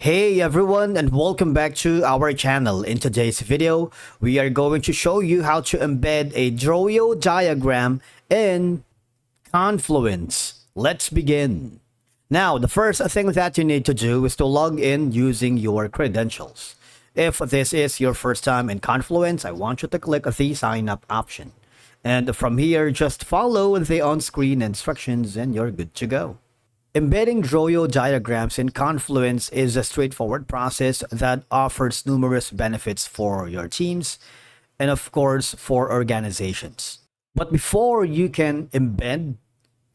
Hey everyone, and welcome back to our channel. In today's video, we are going to show you how to embed a drawio diagram in Confluence. Let's begin. Now, the first thing that you need to do is to log in using your credentials. If this is your first time in Confluence, I want you to click the sign up option. And from here, just follow the on-screen instructions and you're good to go. Embedding drawio diagrams in Confluence is a straightforward process that offers numerous benefits for your teams and of course for organizations. But before you can embed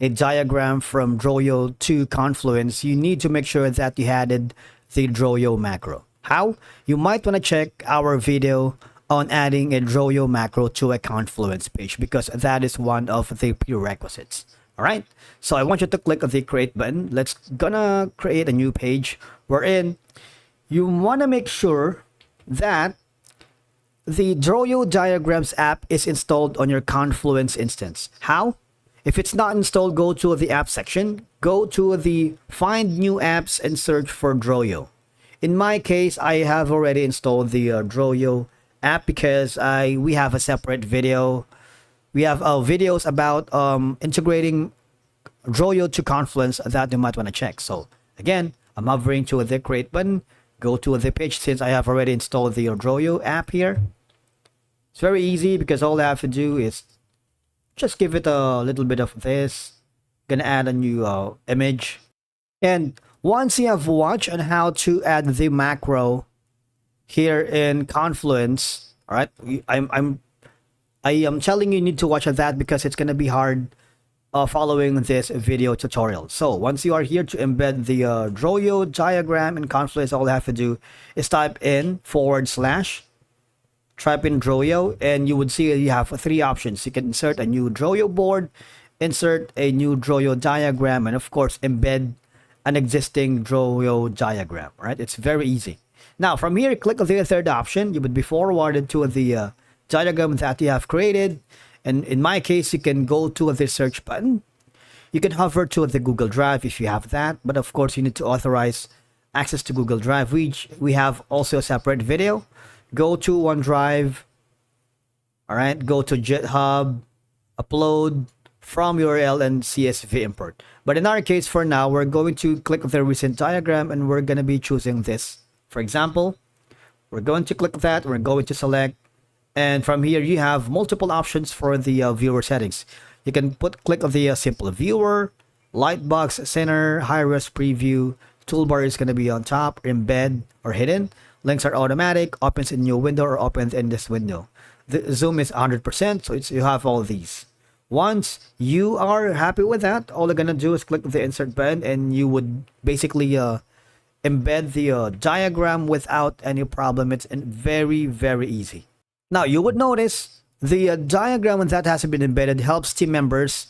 a diagram from drawio to Confluence, you need to make sure that you added the drawio macro. How? You might want to check our video on adding a drawio macro to a Confluence page because that is one of the prerequisites. All right, so I want you to click on the create button. Let's gonna create a new page wherein you want to make sure that the drawio diagrams app is installed on your Confluence instance. How? If it's not installed, go to the app section, go to the find new apps and search for drawio. In my case, I have already installed the drawio app because we have a separate video. We have videos about integrating drawio to Confluence that you might want to check. So again, I'm hovering to the create button, go to the page since I have already installed the drawio app here. It's very easy because all I have to do is just give it a little bit of this. Gonna add a new image. And once you have watched on how to add the macro here in Confluence, all right, I am telling you need to watch that because it's going to be hard following this video tutorial. So once you are here to embed the drawio diagram in Confluence, all you have to do is type in / type in drawio, and you would see you have three options. You can insert a new drawio board, insert a new drawio diagram, and of course embed an existing drawio diagram. Right? It's very easy. Now from here, click on the third option. You would be forwarded to the diagram that you have created, and in my case you can go to the search button. You can hover to the Google Drive if you have that, but of course you need to authorize access to Google Drive, which we have also a separate video. Go to OneDrive. All right, go to GitHub, upload from URL and CSV import. But in our case, for now, we're going to click the recent diagram and we're going to be choosing this. For example, we're going to click that, we're going to select. And from here, you have multiple options for the viewer settings. You can click on the simple viewer, lightbox center, high-res preview, toolbar is going to be on top, embed or hidden. Links are automatic, opens in new window or opens in this window. The zoom is 100%, so you have all of these. Once you are happy with that, all you're going to do is click the insert button and you would basically embed the diagram without any problem. It's very, very easy. Now, you would notice the diagram that has been embedded helps team members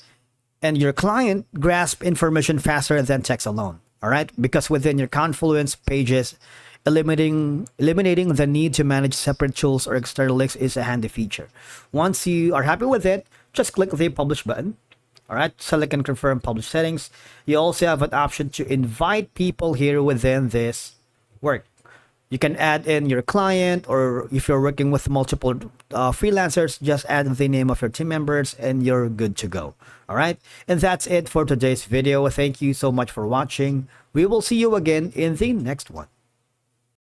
and your client grasp information faster than text alone. All right, because within your Confluence pages, eliminating the need to manage separate tools or external links is a handy feature. Once you are happy with it, just click the publish button. All right, select and confirm publish settings. You also have an option to invite people here within this work. You can add in your client, or if you're working with multiple freelancers, just add the name of your team members and you're good to go. All right. And that's it for today's video. Thank you so much for watching. We will see you again in the next one.